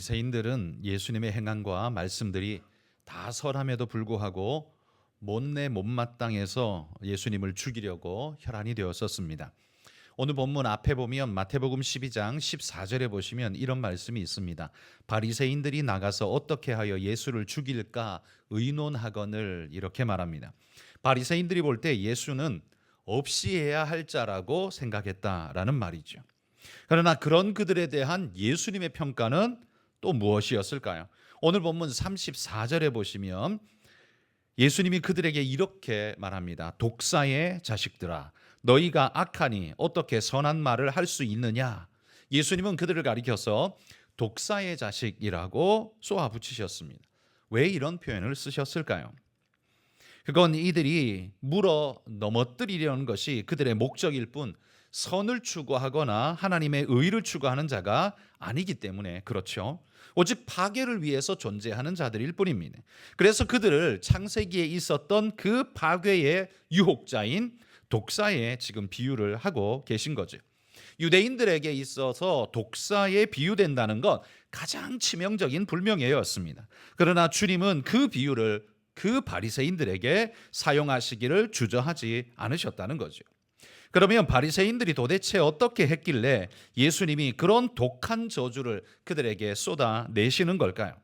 바리새인들은 예수님의 행함과 말씀들이 다 설함에도 불구하고 못내 못마땅해서 예수님을 죽이려고 혈안이 되었었습니다. 오늘 본문 앞에 보면 마태복음 12장 14절에 보시면 이런 말씀이 있습니다. 바리새인들이 나가서 어떻게 하여 예수를 죽일까 의논하거늘, 이렇게 말합니다. 바리새인들이 볼 때 예수는 없이 해야 할 자라고 생각했다라는 말이죠. 그러나 그런 그들에 대한 예수님의 평가는 또 무엇이었을까요? 오늘 본문 34절에 보시면 예수님이 그들에게 이렇게 말합니다. 독사의 자식들아, 너희가 악하니 어떻게 선한 말을 할 수 있느냐? 예수님은 그들을 가리켜서 독사의 자식이라고 쏘아붙이셨습니다. 왜 이런 표현을 쓰셨을까요? 그건 이들이 물어 넘어뜨리려는 것이 그들의 목적일 뿐 선을 추구하거나 하나님의 의를 추구하는 자가 아니기 때문에 그렇죠. 오직 파괴를 위해서 존재하는 자들일 뿐입니다. 그래서 그들을 창세기에 있었던 그 파괴의 유혹자인 독사에 지금 비유를 하고 계신 거죠. 유대인들에게 있어서 독사에 비유된다는 건 가장 치명적인 불명예였습니다. 그러나 주님은 그 비유를 그 바리새인들에게 사용하시기를 주저하지 않으셨다는 거죠. 그러면 바리새인들이 도대체 어떻게 했길래 예수님이 그런 독한 저주를 그들에게 쏟아내시는 걸까요?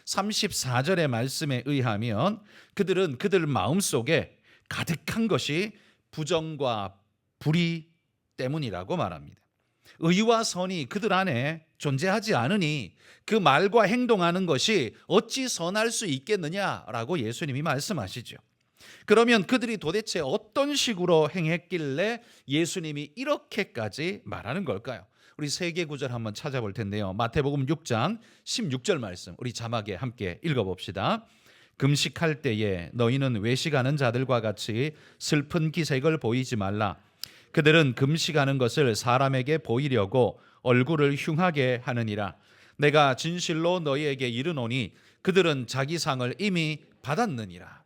34절의 말씀에 의하면 그들은 그들 마음속에 가득한 것이 부정과 불의 때문이라고 말합니다. 의와 선이 그들 안에 존재하지 않으니 그 말과 행동하는 것이 어찌 선할 수 있겠느냐라고 예수님이 말씀하시죠. 그러면 그들이 도대체 어떤 식으로 행했길래 예수님이 이렇게까지 말하는 걸까요? 우리 세개 구절 한번 찾아볼 텐데요. 마태복음 6장 16절 말씀, 우리 자막에 함께 읽어봅시다. 금식할 때에 너희는 외식하는 자들과 같이 슬픈 기색을 보이지 말라. 그들은 금식하는 것을 사람에게 보이려고 얼굴을 흉하게 하느니라. 내가 진실로 너희에게 이르노니 그들은 자기 상을 이미 받았느니라.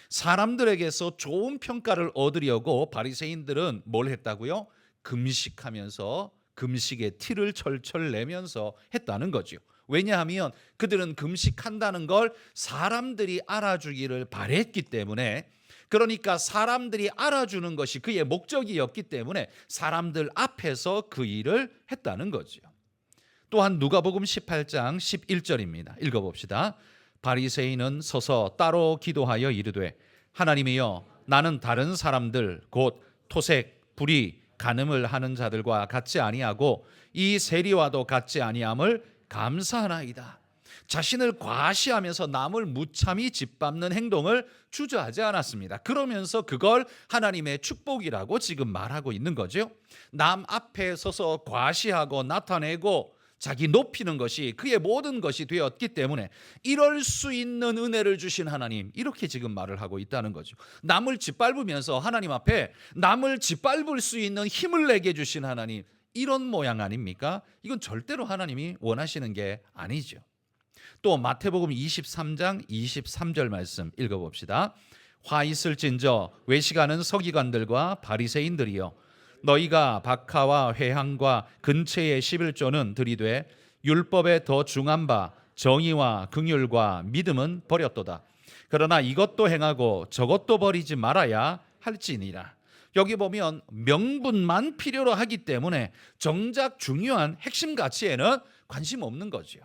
사람들에게서 좋은 평가를 얻으려고 바리새인들은 뭘 했다고요? 금식하면서 금식의 티를 철철 내면서 했다는 거죠. 왜냐하면 그들은 금식한다는 걸 사람들이 알아주기를 바랬기 때문에, 그러니까 사람들이 알아주는 것이 그의 목적이었기 때문에 사람들 앞에서 그 일을 했다는 거죠. 또한 누가복음 18장 11절입니다. 읽어봅시다. 바리새인은 서서 따로 기도하여 이르되 하나님이여, 나는 다른 사람들 곧 토색, 불의, 간음을 하는 자들과 같지 아니하고 이 세리와도 같지 아니함을 감사하나이다. 자신을 과시하면서 남을 무참히 짓밟는 행동을 주저하지 않았습니다. 그러면서 그걸 하나님의 축복이라고 지금 말하고 있는 거죠. 남 앞에 서서 과시하고 나타내고 자기 높이는 것이 그의 모든 것이 되었기 때문에 이럴 수 있는 은혜를 주신 하나님, 이렇게 지금 말을 하고 있다는 거죠. 남을 짓밟으면서 하나님 앞에 남을 짓밟을 수 있는 힘을 내게 주신 하나님, 이런 모양 아닙니까? 이건 절대로 하나님이 원하시는 게 아니죠. 또 마태복음 23장 23절 말씀 읽어봅시다. 화 있을진저 외식하는 서기관들과 바리새인들이여, 너희가 박하와 회향과 근처의 11조는 들이되 율법에 더 중한 바 정의와 긍휼과 믿음은 버렸도다. 그러나 이것도 행하고 저것도 버리지 말아야 할지니라. 여기 보면 명분만 필요로 하기 때문에 정작 중요한 핵심 가치에는 관심 없는 거죠.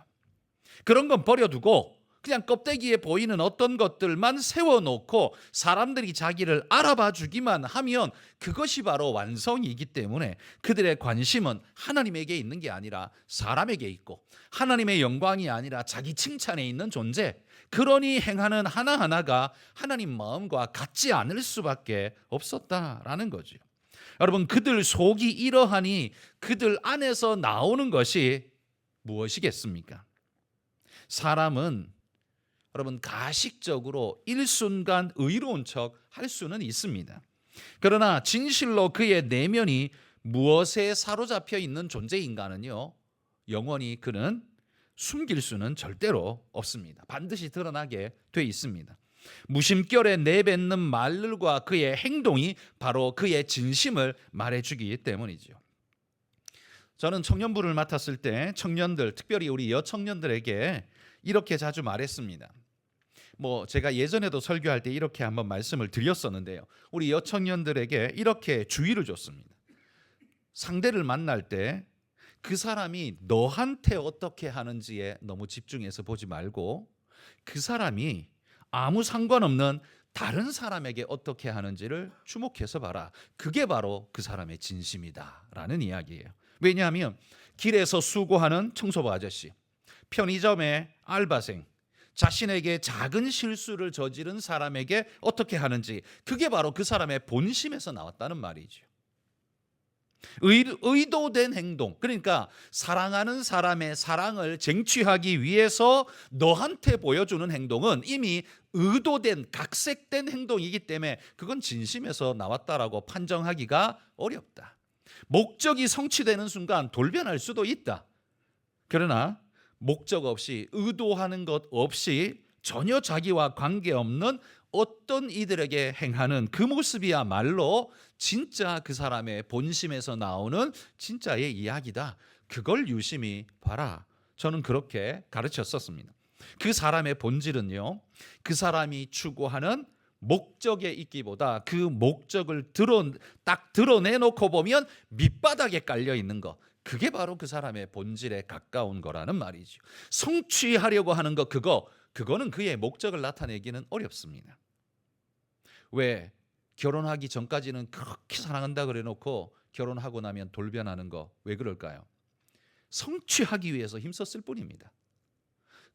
그런 건 버려두고 그냥 껍데기에 보이는 어떤 것들만 세워놓고 사람들이 자기를 알아봐 주기만 하면 그것이 바로 완성이기 때문에 그들의 관심은 하나님에게 있는 게 아니라 사람에게 있고, 하나님의 영광이 아니라 자기 칭찬에 있는 존재, 그러니 행하는 하나하나가 하나님 마음과 같지 않을 수밖에 없었다라는 거죠. 여러분, 그들 속이 이러하니 그들 안에서 나오는 것이 무엇이겠습니까? 사람은 여러분 가식적으로 일순간 의로운 척 할 수는 있습니다. 그러나 진실로 그의 내면이 무엇에 사로잡혀 있는 존재인가는요, 영원히 그는 숨길 수는 절대로 없습니다. 반드시 드러나게 돼 있습니다. 무심결에 내뱉는 말들과 그의 행동이 바로 그의 진심을 말해주기 때문이죠. 저는 청년부를 맡았을 때 청년들, 특별히 우리 여청년들에게 이렇게 자주 말했습니다. 제가 예전에도 설교할 때 이렇게 한번 말씀을 드렸었는데요. 우리 여청년들에게 이렇게 주의를 줬습니다. 상대를 만날 때 그 사람이 너한테 어떻게 하는지에 너무 집중해서 보지 말고 그 사람이 아무 상관없는 다른 사람에게 어떻게 하는지를 주목해서 봐라. 그게 바로 그 사람의 진심이다라는 이야기예요. 왜냐하면 길에서 수고하는 청소부 아저씨, 편의점의 알바생, 자신에게 작은 실수를 저지른 사람에게 어떻게 하는지, 그게 바로 그 사람의 본심에서 나왔다는 말이죠. 의도된 행동, 그러니까 사랑하는 사람의 사랑을 쟁취하기 위해서 너한테 보여주는 행동은 이미 의도된 각색된 행동이기 때문에 그건 진심에서 나왔다라고 판정하기가 어렵다. 목적이 성취되는 순간 돌변할 수도 있다. 그러나 목적 없이, 의도하는 것 없이 전혀 자기와 관계없는 어떤 이들에게 행하는 그 모습이야말로 진짜 그 사람의 본심에서 나오는 진짜의 이야기다. 그걸 유심히 봐라. 저는 그렇게 가르쳤었습니다. 그 사람의 본질은요, 그 사람이 추구하는 목적에 있기보다 그 목적을 딱 드러내놓고 보면 밑바닥에 깔려 있는 것, 그게 바로 그 사람의 본질에 가까운 거라는 말이죠. 성취하려고 하는 것, 그거는 그의 목적을 나타내기는 어렵습니다. 왜 결혼하기 전까지는 그렇게 사랑한다 그래 놓고 결혼하고 나면 돌변하는 거, 왜 그럴까요? 성취하기 위해서 힘썼을 뿐입니다.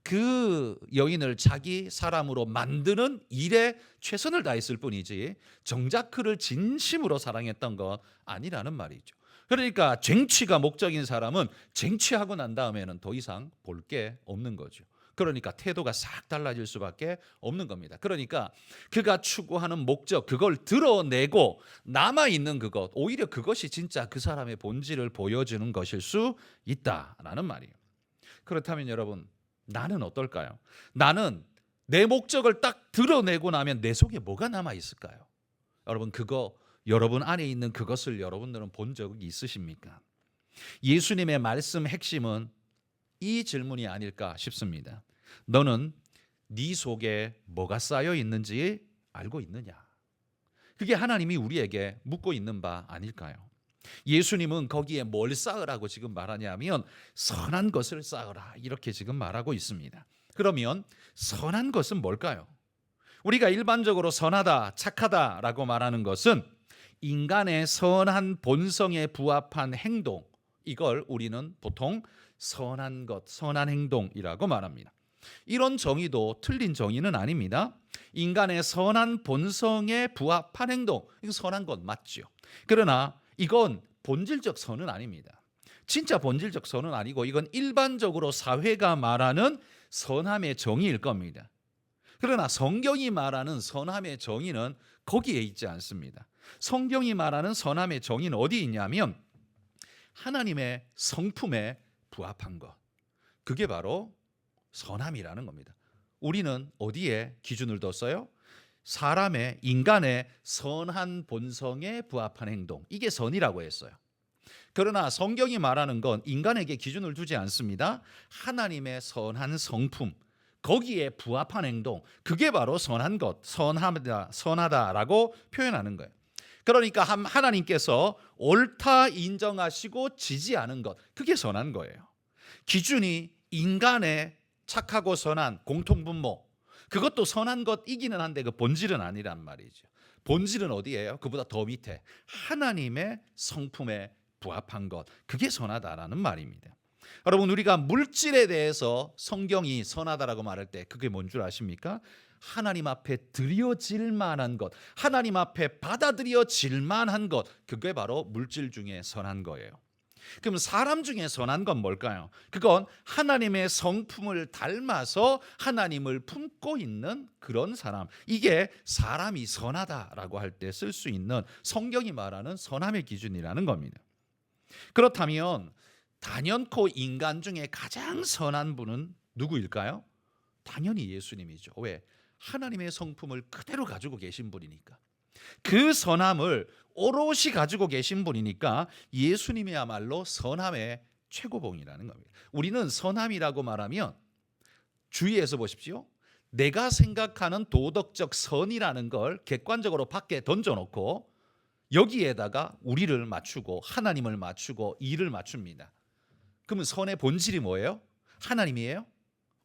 그 여인을 자기 사람으로 만드는 일에 최선을 다했을 뿐이지 정작 그를 진심으로 사랑했던 건 아니라는 말이죠. 그러니까 쟁취가 목적인 사람은 쟁취하고 난 다음에는 더 이상 볼 게 없는 거죠. 그러니까 태도가 싹 달라질 수밖에 없는 겁니다. 그러니까 그가 추구하는 목적, 그걸 드러내고 남아있는 그것, 오히려 그것이 진짜 그 사람의 본질을 보여주는 것일 수 있다라는 말이에요. 그렇다면 여러분, 나는 어떨까요? 나는 내 목적을 딱 드러내고 나면 내 속에 뭐가 남아있을까요? 여러분 안에 있는 그것을 여러분들은 본 적이 있으십니까? 예수님의 말씀 핵심은 이 질문이 아닐까 싶습니다. 너는 네 속에 뭐가 쌓여 있는지 알고 있느냐? 그게 하나님이 우리에게 묻고 있는 바 아닐까요? 예수님은 거기에 뭘 쌓으라고 지금 말하냐면 선한 것을 쌓으라, 이렇게 지금 말하고 있습니다. 그러면 선한 것은 뭘까요? 우리가 일반적으로 선하다, 착하다라고 말하는 것은 인간의 선한 본성에 부합한 행동, 이걸 우리는 보통 선한 것, 선한 행동이라고 말합니다. 이런 정의도 틀린 정의는 아닙니다. 인간의 선한 본성에 부합한 행동, 이거 선한 것 맞죠. 그러나 이건 본질적 선은 아닙니다. 진짜 본질적 선은 아니고 이건 일반적으로 사회가 말하는 선함의 정의일 겁니다. 그러나 성경이 말하는 선함의 정의는 거기에 있지 않습니다. 성경이 말하는 선함의 정의는 어디 있냐면 하나님의 성품에 부합한 것, 그게 바로 선함이라는 겁니다. 우리는 어디에 기준을 뒀어요? 사람의, 인간의 선한 본성에 부합한 행동, 이게 선이라고 했어요. 그러나 성경이 말하는 건 인간에게 기준을 두지 않습니다. 하나님의 선한 성품, 거기에 부합한 행동, 그게 바로 선한 것, 선하다라고 표현하는 거예요. 그러니까 하나님께서 옳다 인정하시고 지지하는 것, 그게 선한 거예요. 기준이 인간의 착하고 선한 공통분모, 그것도 선한 것이기는 한데 그 본질은 아니란 말이죠. 본질은 어디예요? 그보다 더 밑에 하나님의 성품에 부합한 것, 그게 선하다라는 말입니다. 여러분, 우리가 물질에 대해서 성경이 선하다라고 말할 때 그게 뭔 줄 아십니까? 하나님 앞에 드려질 만한 것, 하나님 앞에 받아들여질 만한 것, 그게 바로 물질 중에 선한 거예요. 그럼 사람 중에 선한 건 뭘까요? 그건 하나님의 성품을 닮아서 하나님을 품고 있는 그런 사람, 이게 사람이 선하다라고 할 때 쓸 수 있는 성경이 말하는 선함의 기준이라는 겁니다. 그렇다면 단연코 인간 중에 가장 선한 분은 누구일까요? 당연히 예수님이죠. 왜? 하나님의 성품을 그대로 가지고 계신 분이니까. 그 선함을 오롯이 가지고 계신 분이니까 예수님이야말로 선함의 최고봉이라는 겁니다. 우리는 선함이라고 말하면 주의해서 보십시오. 내가 생각하는 도덕적 선이라는 걸 객관적으로 밖에 던져놓고 여기에다가 우리를 맞추고 하나님을 맞추고 일을 맞춥니다. 그러면 선의 본질이 뭐예요? 하나님이에요?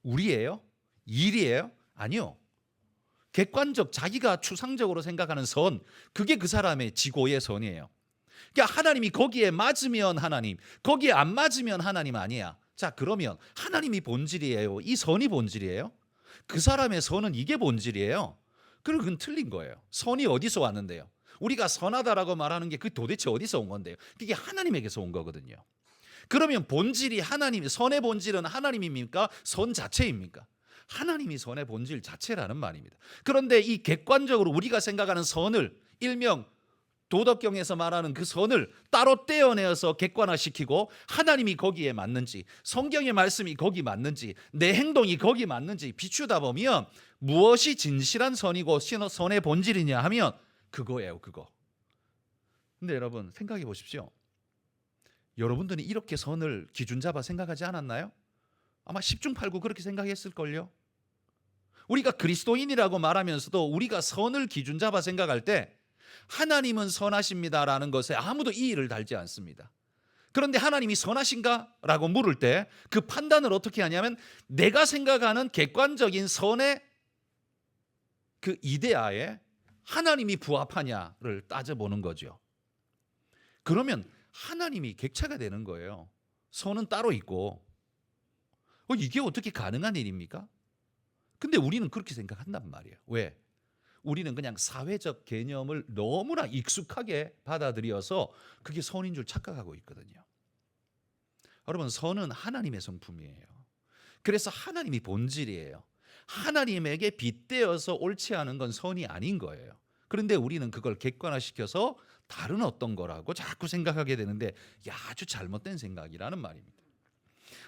우리예요? 일이에요? 아니요. 객관적 자기가 추상적으로 생각하는 선, 그게 그 사람의 지고의 선이에요. 그러니까 하나님이 거기에 맞으면 하나님, 거기에 안 맞으면 하나님 아니야. 자, 그러면 하나님이 본질이에요? 이 선이 본질이에요? 그 사람의 선은 이게 본질이에요. 그럼 그건 틀린 거예요. 선이 어디서 왔는데요? 우리가 선하다라고 말하는 게 그 도대체 어디서 온 건데요? 그게 하나님에게서 온 거거든요. 그러면 본질이 하나님, 선의 본질은 하나님입니까? 선 자체입니까? 하나님이 선의 본질 자체라는 말입니다. 그런데 이 객관적으로 우리가 생각하는 선을 일명 도덕경에서 말하는 그 선을 따로 떼어내어서 객관화시키고 하나님이 거기에 맞는지, 성경의 말씀이 거기 맞는지, 내 행동이 거기 맞는지 비추다 보면 무엇이 진실한 선이고 선의 본질이냐 하면 그거예요, 그거. 근데 여러분 생각해 보십시오. 여러분들이 이렇게 선을 기준 잡아 생각하지 않았나요? 아마 10중 8구 그렇게 생각했을걸요. 우리가 그리스도인이라고 말하면서도 우리가 선을 기준 잡아 생각할 때 하나님은 선하십니다라는 것에 아무도 이의를 달지 않습니다. 그런데 하나님이 선하신가? 라고 물을 때 그 판단을 어떻게 하냐면 내가 생각하는 객관적인 선의 그 이데아에 하나님이 부합하냐를 따져보는 거죠. 그러면 하나님이 객체가 되는 거예요. 선은 따로 있고. 이게 어떻게 가능한 일입니까? 근데 우리는 그렇게 생각한단 말이에요. 왜? 우리는 그냥 사회적 개념을 너무나 익숙하게 받아들여서 그게 선인 줄 착각하고 있거든요. 여러분, 선은 하나님의 성품이에요. 그래서 하나님이 본질이에요. 하나님에게 빗대어서 옳지 않은 건 선이 아닌 거예요. 그런데 우리는 그걸 객관화시켜서 다른 어떤 거라고 자꾸 생각하게 되는데 아주 잘못된 생각이라는 말입니다.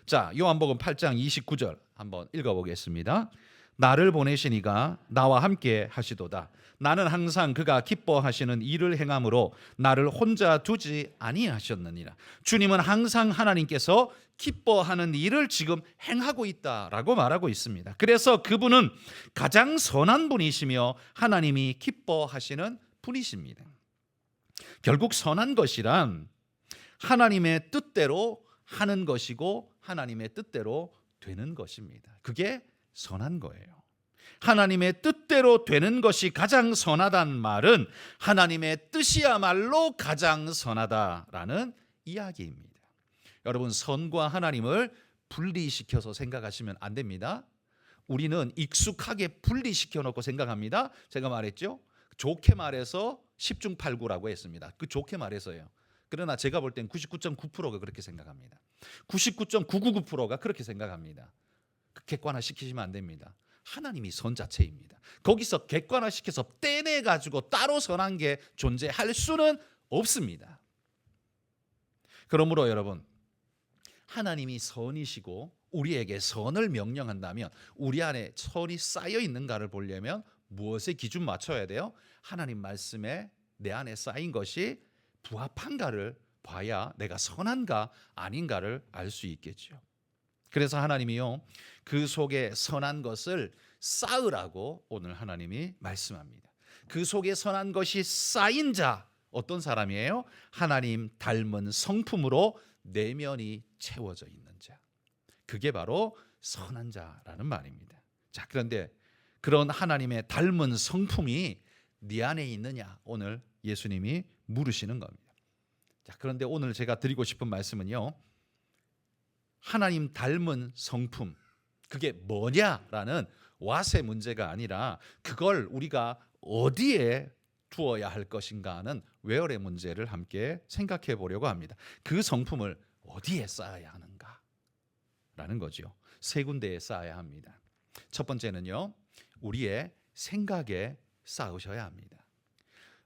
자, 요한복음 8장 29절 한번 읽어보겠습니다. 나를 보내시니가 나와 함께 하시도다. 나는 항상 그가 기뻐하시는 일을 행함으로 나를 혼자 두지 아니하셨느니라. 주님은 항상 하나님께서 기뻐하는 일을 지금 행하고 있다라고 말하고 있습니다. 그래서 그분은 가장 선한 분이시며 하나님이 기뻐하시는 분이십니다. 결국 선한 것이란 하나님의 뜻대로 하는 것이고 하나님의 뜻대로 되는 것입니다. 그게 선한 거예요. 하나님의 뜻대로 되는 것이 가장 선하다는 말은 하나님의 뜻이야말로 가장 선하다라는 이야기입니다. 여러분, 선과 하나님을 분리시켜서 생각하시면 안 됩니다. 우리는 익숙하게 분리시켜 놓고 생각합니다. 제가 말했죠. 좋게 말해서 10중 8구라고 했습니다. 그 좋게 말해서요. 그러나 제가 볼 땐 99.9%가 그렇게 생각합니다. 99.999%가 그렇게 생각합니다. 객관화시키시면 안 됩니다. 하나님이 선 자체입니다. 거기서 객관화시켜서 떼내가지고 따로 선한 게 존재할 수는 없습니다. 그러므로 여러분, 하나님이 선이시고 우리에게 선을 명령한다면 우리 안에 선이 쌓여 있는가를 보려면 무엇에 기준 맞춰야 돼요? 하나님 말씀에 내 안에 쌓인 것이 부합한가를 봐야 내가 선한가 아닌가를 알 수 있겠죠. 그래서 하나님이요, 그 속에 선한 것을 쌓으라고 오늘 하나님이 말씀합니다. 그 속에 선한 것이 쌓인 자, 어떤 사람이에요? 하나님 닮은 성품으로 내면이 채워져 있는 자. 그게 바로 선한 자라는 말입니다. 자, 그런데 그런 하나님의 닮은 성품이 네 안에 있느냐? 오늘 예수님이 물으시는 겁니다. 자, 그런데 오늘 제가 드리고 싶은 말씀은요, 하나님 닮은 성품, 그게 뭐냐라는 왓의 문제가 아니라 그걸 우리가 어디에 두어야 할 것인가 하는 웨어의 문제를 함께 생각해 보려고 합니다. 그 성품을 어디에 쌓아야 하는가라는 거죠. 세 군데에 쌓아야 합니다. 첫 번째는요, 우리의 생각에 쌓으셔야 합니다.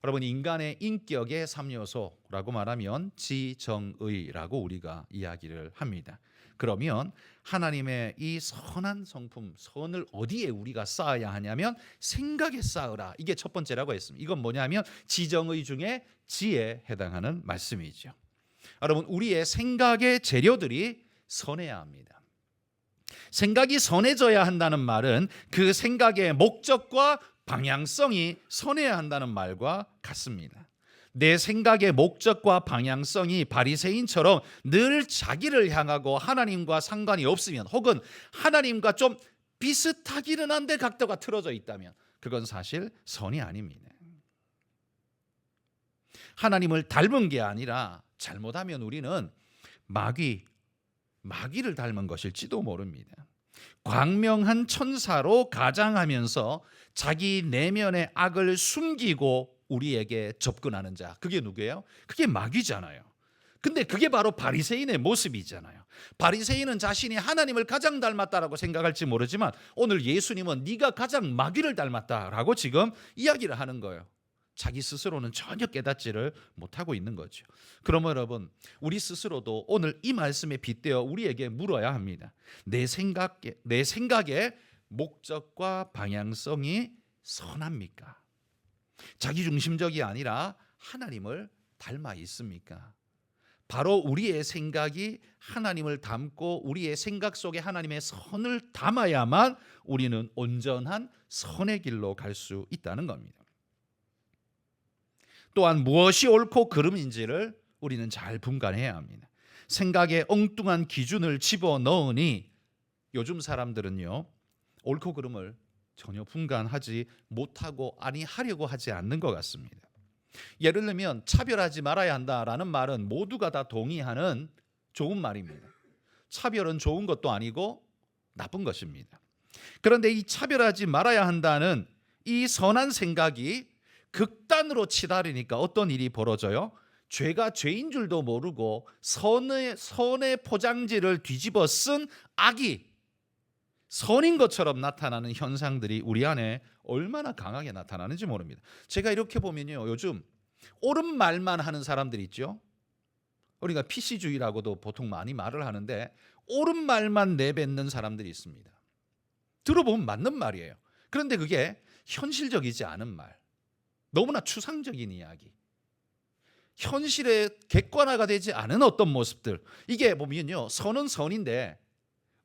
여러분, 인간의 인격의 3요소라고 말하면 지정의라고 우리가 이야기를 합니다. 그러면 하나님의 이 선한 성품, 선을 어디에 우리가 쌓아야 하냐면 생각에 쌓으라. 이게 첫 번째라고 했습니다. 이건 뭐냐면 지정의 중에 지에 해당하는 말씀이죠. 여러분, 우리의 생각의 재료들이 선해야 합니다. 생각이 선해져야 한다는 말은 그 생각의 목적과 방향성이 선해야 한다는 말과 같습니다. 내 생각의 목적과 방향성이 바리새인처럼 늘 자기를 향하고 하나님과 상관이 없으면, 혹은 하나님과 좀 비슷하기는 한데 각도가 틀어져 있다면, 그건 사실 선이 아닙니다. 하나님을 닮은 게 아니라 잘못하면 우리는 마귀를 닮은 것일지도 모릅니다. 광명한 천사로 가장하면서 자기 내면의 악을 숨기고 우리에게 접근하는 자, 그게 누구예요? 그게 마귀잖아요. 근데 그게 바로 바리새인의 모습이잖아요. 바리새인은 자신이 하나님을 가장 닮았다라고 생각할지 모르지만 오늘 예수님은 네가 가장 마귀를 닮았다라고 지금 이야기를 하는 거예요. 자기 스스로는 전혀 깨닫지를 못하고 있는 거죠. 그러면 여러분, 우리 스스로도 오늘 이 말씀에 빗대어 우리에게 물어야 합니다. 내 생각의 목적과 방향성이 선합니까? 자기중심적이 아니라 하나님을 닮아 있습니까? 바로 우리의 생각이 하나님을 닮고 우리의 생각 속에 하나님의 선을 담아야만 우리는 온전한 선의 길로 갈 수 있다는 겁니다. 또한 무엇이 옳고 그름인지를 우리는 잘 분간해야 합니다. 생각에 엉뚱한 기준을 집어넣으니 요즘 사람들은요, 옳고 그름을 전혀 분간하지 못하고 하려고 하지 않는 것 같습니다. 예를 들면 차별하지 말아야 한다라는 말은 모두가 다 동의하는 좋은 말입니다. 차별은 좋은 것도 아니고 나쁜 것입니다. 그런데 이 차별하지 말아야 한다는 이 선한 생각이 극단으로 치달으니까 어떤 일이 벌어져요? 죄가 죄인 줄도 모르고 선의 포장지를 뒤집어 쓴 악이 선인 것처럼 나타나는 현상들이 우리 안에 얼마나 강하게 나타나는지 모릅니다. 제가 이렇게 보면요, 요즘 옳은 말만 하는 사람들이 있죠. 우리가 PC주의라고도 보통 많이 말을 하는데 옳은 말만 내뱉는 사람들이 있습니다. 들어보면 맞는 말이에요. 그런데 그게 현실적이지 않은 말, 너무나 추상적인 이야기, 현실에 객관화가 되지 않은 어떤 모습들, 이게 보면요, 선은 선인데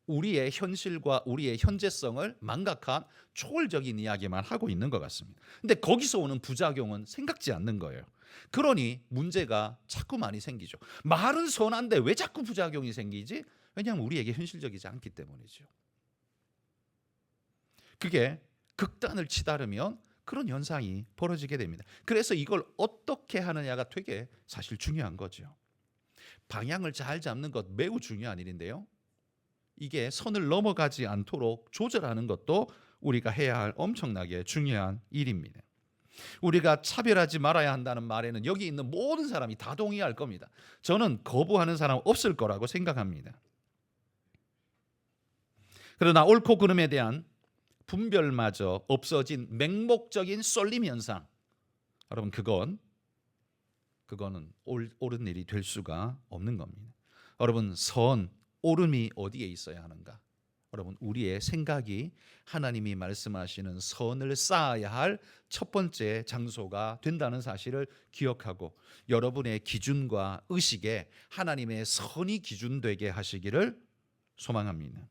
우리의 현실과 우리의 현재성을 망각한 초월적인 이야기만 하고 있는 것 같습니다. 근데 거기서 오는 부작용은 생각지 않는 거예요. 그러니 문제가 자꾸 많이 생기죠. 말은 선한데 왜 자꾸 부작용이 생기지? 왜냐하면 우리에게 현실적이지 않기 때문이죠. 그게 극단을 치달으면 그런 현상이 벌어지게 됩니다. 그래서 이걸 어떻게 하느냐가 되게 사실 중요한 거죠. 방향을 잘 잡는 것 매우 중요한 일인데요, 이게 선을 넘어가지 않도록 조절하는 것도 우리가 해야 할 엄청나게 중요한 일입니다. 우리가 차별하지 말아야 한다는 말에는 여기 있는 모든 사람이 다 동의할 겁니다. 저는 거부하는 사람 없을 거라고 생각합니다. 그러나 옳고 그름에 대한 분별마저 없어진 맹목적인 쏠림 현상, 여러분, 그거는 옳은 일이 될 수가 없는 겁니다. 여러분, 옳음이 어디에 있어야 하는가? 여러분, 우리의 생각이 하나님이 말씀하시는 선을 쌓아야 할 첫 번째 장소가 된다는 사실을 기억하고 여러분의 기준과 의식에 하나님의 선이 기준되게 하시기를 소망합니다.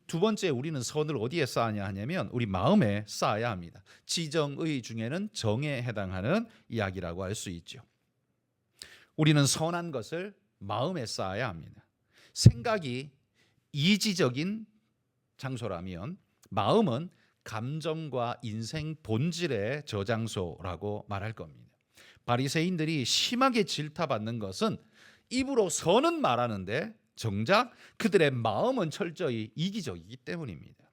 두 번째, 우리는 선을 어디에 쌓아야 하냐면 우리 마음에 쌓아야 합니다. 지정의 중에는 정에 해당하는 이야기라고 할 수 있죠. 우리는 선한 것을 마음에 쌓아야 합니다. 생각이 이지적인 장소라면 마음은 감정과 인생 본질의 저장소라고 말할 겁니다. 바리새인들이 심하게 질타받는 것은 입으로 선은 말하는데 정작 그들의 마음은 철저히 이기적이기 때문입니다.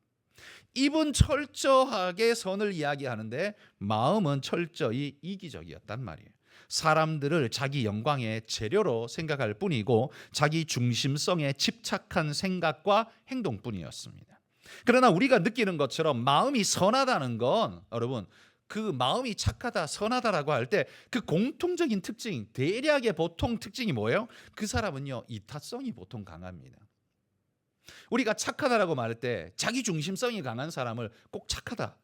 입은 철저하게 선을 이야기하는데 마음은 철저히 이기적이었단 말이에요. 사람들을 자기 영광의 재료로 생각할 뿐이고 자기 중심성에 집착한 생각과 행동뿐이었습니다. 그러나 우리가 느끼는 것처럼 마음이 선하다는 건 여러분, 그 마음이 착하다, 선하다라고 할 때 그 공통적인 특징, 대략의 보통 특징이 뭐예요? 그 사람은요, 이타성이 보통 강합니다. 우리가 착하다라고 말할 때 자기 중심성이 강한 사람을 꼭 착하다,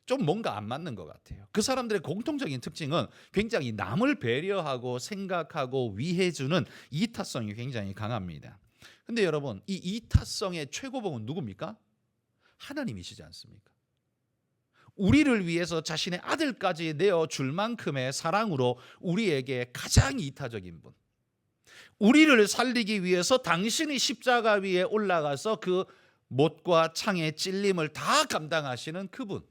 좀 뭔가 안 맞는 것 같아요. 그 사람들의 공통적인 특징은 굉장히 남을 배려하고 생각하고 위해주는 이타성이 굉장히 강합니다. 근데 여러분, 이 이타성의 최고봉은 누굽니까? 하나님이시지 않습니까? 우리를 위해서 자신의 아들까지 내어줄 만큼의 사랑으로 우리에게 가장 이타적인 분, 우리를 살리기 위해서 당신이 십자가 위에 올라가서 그 못과 창의 찔림을 다 감당하시는 그분,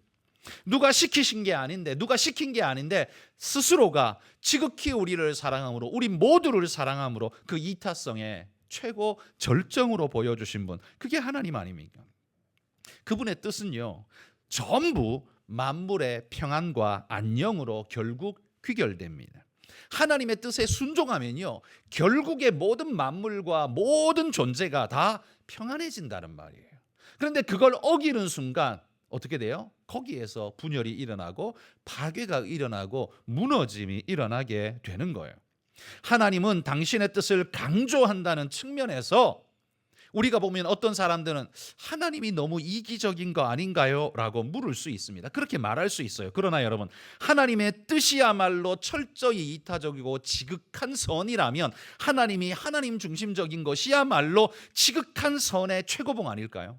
누가 시키신 게 아닌데, 누가 시킨 게 아닌데 스스로가 지극히 우리를 사랑함으로, 우리 모두를 사랑함으로 그 이타성의 최고 절정으로 보여주신 분, 그게 하나님 아닙니까? 그분의 뜻은요, 전부 만물의 평안과 안녕으로 결국 귀결됩니다. 하나님의 뜻에 순종하면요, 결국에 모든 만물과 모든 존재가 다 평안해진다는 말이에요. 그런데 그걸 어기는 순간 어떻게 돼요? 거기에서 분열이 일어나고 파괴가 일어나고 무너짐이 일어나게 되는 거예요. 하나님은 당신의 뜻을 강조한다는 측면에서 우리가 보면 어떤 사람들은 하나님이 너무 이기적인 거 아닌가요? 라고 물을 수 있습니다. 그렇게 말할 수 있어요. 그러나 여러분, 하나님의 뜻이야말로 철저히 이타적이고 지극한 선이라면 하나님이 하나님 중심적인 것이야말로 지극한 선의 최고봉 아닐까요?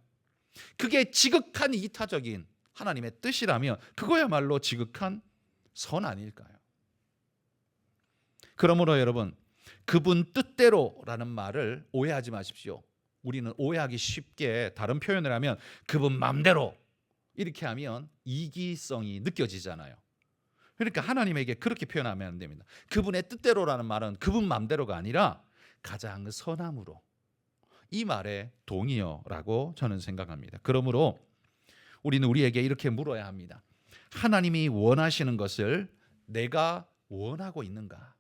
그게 지극한 이타적인 하나님의 뜻이라면 그거야말로 지극한 선 아닐까요? 그러므로 여러분, 그분 뜻대로라는 말을 오해하지 마십시오. 우리는 오해하기 쉽게 다른 표현을 하면 그분 맘대로 이렇게 하면 이기성이 느껴지잖아요. 그러니까 하나님에게 그렇게 표현하면 안 됩니다. 그분의 뜻대로라는 말은 그분 맘대로가 아니라 가장 선함으로, 이 말에 동의어라고 저는 생각합니다. 그러므로 우리는 우리에게 이렇게 물어야 합니다. 하나님이 원하시는 것을 내가 원하고 있는가?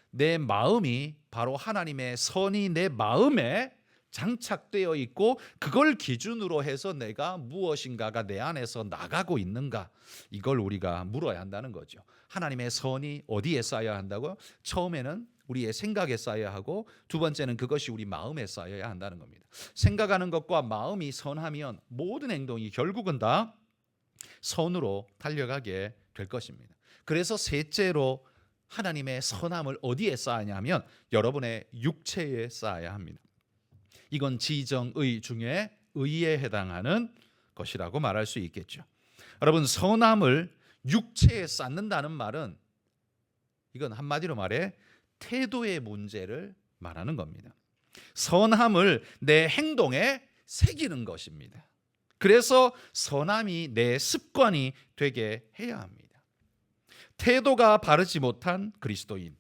내 마음이 바로 하나님의 선이 내 마음에 장착되어 있고 그걸 기준으로 해서 내가 무엇인가가 내 안에서 나가고 있는가, 이걸 우리가 물어야 한다는 거죠. 하나님의 선이 어디에 쌓여야 한다고요? 처음에는 우리의 생각에 쌓여야 하고, 두 번째는 그것이 우리 마음에 쌓여야 한다는 겁니다. 생각하는 것과 마음이 선하면 모든 행동이 결국은 다 선으로 달려가게 될 것입니다. 그래서 셋째로 하나님의 선함을 어디에 쌓느냐 하면 여러분의 육체에 쌓아야 합니다. 이건 지정의 중에 의에 해당하는 것이라고 말할 수 있겠죠. 여러분, 선함을 육체에 쌓는다는 말은 이건 한마디로 말해 태도의 문제를 말하는 겁니다. 선함을 내 행동에 새기는 것입니다. 그래서 선함이 내 습관이 되게 해야 합니다. 태도가 바르지 못한 그리스도인,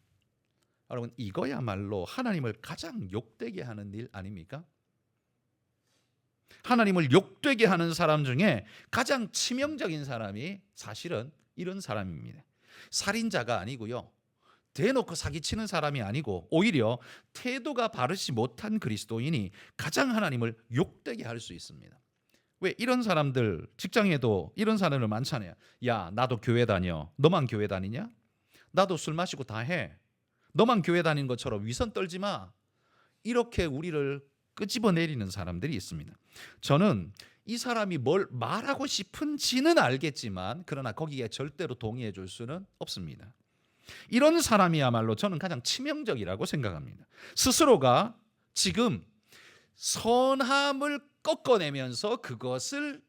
여러분, 이거야말로 하나님을 가장 욕되게 하는 일 아닙니까? 하나님을 욕되게 하는 사람 중에 가장 치명적인 사람이 사실은 이런 사람입니다. 살인자가 아니고요, 대놓고 사기치는 사람이 아니고, 오히려 태도가 바르지 못한 그리스도인이 가장 하나님을 욕되게 할 수 있습니다. 왜? 이런 사람들 직장에도 이런 사람들 많잖아요. 야, 나도 교회 다녀. 너만 교회 다니냐? 나도 술 마시고 다 해. 너만 교회 다니는 것처럼 위선 떨지 마. 이렇게 우리를 끄집어내리는 사람들이 있습니다. 저는 이 사람이 뭘 말하고 싶은지는 알겠지만 그러나 거기에 절대로 동의해 줄 수는 없습니다. 이런 사람이야말로 저는 가장 치명적이라고 생각합니다. 스스로가 지금 선함을 꺾어내면서 그것을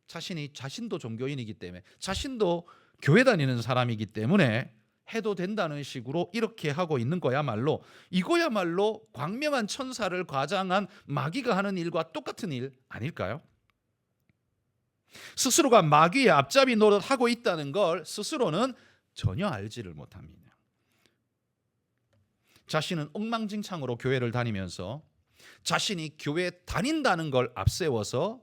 자신도 종교인이기 때문에, 자신도 교회 다니는 사람이기 때문에 해도 된다는 식으로 이렇게 하고 있는 거야말로, 이거야말로 광명한 천사를 과장한 마귀가 하는 일과 똑같은 일 아닐까요? 스스로가 마귀의 앞잡이 노릇하고 있다는 걸 스스로는 전혀 알지를 못합니다. 자신은 엉망진창으로 교회를 다니면서 자신이 교회 다닌다는 걸 앞세워서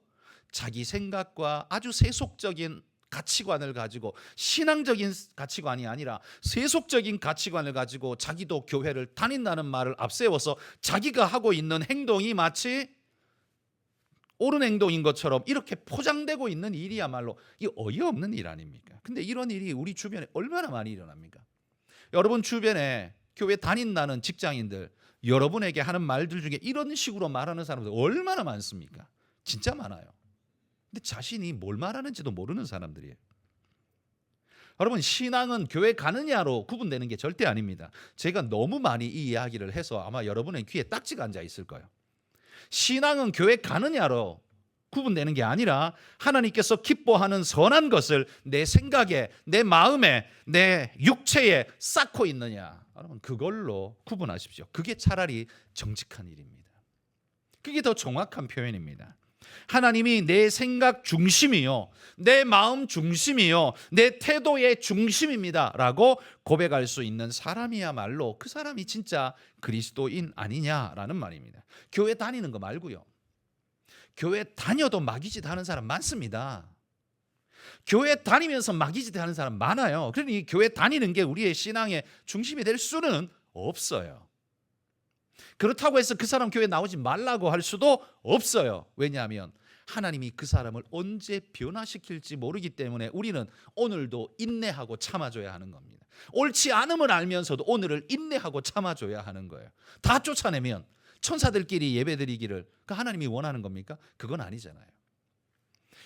자기 생각과 아주 세속적인 가치관을 가지고, 신앙적인 가치관이 아니라 세속적인 가치관을 가지고 자기도 교회를 다닌다는 말을 앞세워서 자기가 하고 있는 행동이 마치 옳은 행동인 것처럼 이렇게 포장되고 있는 일이야말로 이 어이없는 일 아닙니까? 근데 이런 일이 우리 주변에 얼마나 많이 일어납니까? 여러분 주변에 교회 다닌다는 직장인들, 여러분에게 하는 말들 중에 이런 식으로 말하는 사람들 얼마나 많습니까? 진짜 많아요. 근데 자신이 뭘 말하는지도 모르는 사람들이에요. 여러분 신앙은 교회 가느냐로 구분되는 게 절대 아닙니다. 제가 너무 많이 이 이야기를 해서 아마 여러분의 귀에 딱지가 앉아 있을 거예요. 신앙은 교회 가느냐로 구분되는 게 아니라 하나님께서 기뻐하는 선한 것을 내 생각에, 내 마음에, 내 육체에 쌓고 있느냐, 여러분 그걸로 구분하십시오. 그게 차라리 정직한 일입니다. 그게 더 정확한 표현입니다. 하나님이 내 생각 중심이요, 내 마음 중심이요, 내 태도의 중심입니다 라고 고백할 수 있는 사람이야말로 그 사람이 진짜 그리스도인 아니냐라는 말입니다. 교회 다니는 거 말고요, 교회 다녀도 마귀짓 하는 사람 많습니다. 교회 다니면서 마귀짓 하는 사람 많아요. 그러니 교회 다니는 게 우리의 신앙의 중심이 될 수는 없어요. 그렇다고 해서 그 사람 교회 나오지 말라고 할 수도 없어요. 왜냐하면 하나님이 그 사람을 언제 변화시킬지 모르기 때문에 우리는 오늘도 인내하고 참아줘야 하는 겁니다. 옳지 않음을 알면서도 오늘을 인내하고 참아줘야 하는 거예요. 다 쫓아내면 천사들끼리 예배드리기를 그 하나님이 원하는 겁니까? 그건 아니잖아요.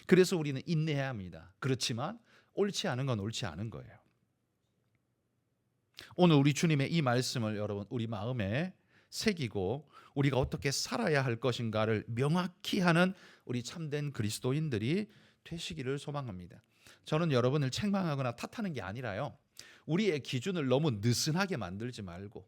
그래서 우리는 인내해야 합니다. 그렇지만 옳지 않은 건 옳지 않은 거예요. 오늘 우리 주님의 이 말씀을 여러분 우리 마음에 새기고 우리가 어떻게 살아야 할 것인가를 명확히 하는 우리 참된 그리스도인들이 되시기를 소망합니다. 저는 여러분을 책망하거나 탓하는 게 아니라요, 우리의 기준을 너무 느슨하게 만들지 말고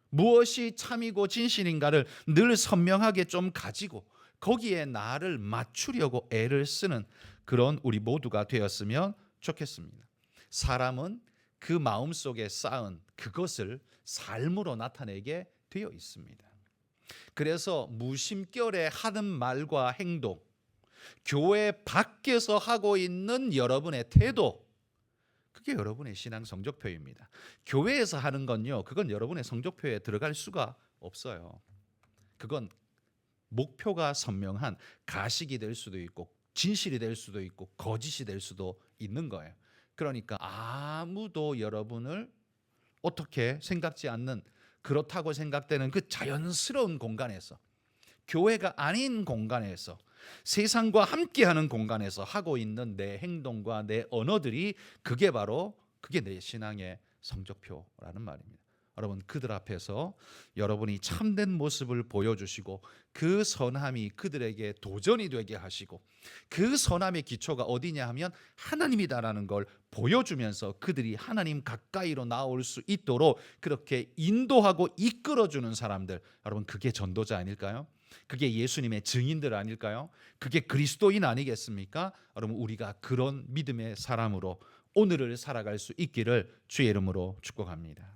무엇이 참이고 진실인가를 늘 선명하게 좀 가지고 거기에 나를 맞추려고 애를 쓰는 그런 우리 모두가 되었으면 좋겠습니다. 사람은 그 마음속에 쌓은 그것을 삶으로 나타내게 되어 있습니다. 그래서 무심결에 하는 말과 행동, 교회 밖에서 하고 있는 여러분의 태도, 그게 여러분의 신앙 성적표입니다. 교회에서 하는 건요, 그건 여러분의 성적표에 들어갈 수가 없어요. 그건 목표가 선명한 가식이 될 수도 있고 진실이 될 수도 있고 거짓이 될 수도 있는 거예요. 그러니까 아무도 여러분을 어떻게 생각지 않는, 그렇다고 생각되는 그 자연스러운 공간에서, 교회가 아닌 공간에서, 세상과 함께하는 공간에서 하고 있는 내 행동과 내 언어들이 그게 바로 그게 내 신앙의 성적표라는 말입니다. 여러분 그들 앞에서 여러분이 참된 모습을 보여주시고 그 선함이 그들에게 도전이 되게 하시고 그 선함의 기초가 어디냐 하면 하나님이다라는 걸 보여주면서 그들이 하나님 가까이로 나올 수 있도록 그렇게 인도하고 이끌어주는 사람들, 여러분 그게 전도자 아닐까요? 그게 예수님의 증인들 아닐까요? 그게 그리스도인 아니겠습니까? 여러분 우리가 그런 믿음의 사람으로 오늘을 살아갈 수 있기를 주의 이름으로 축복합니다.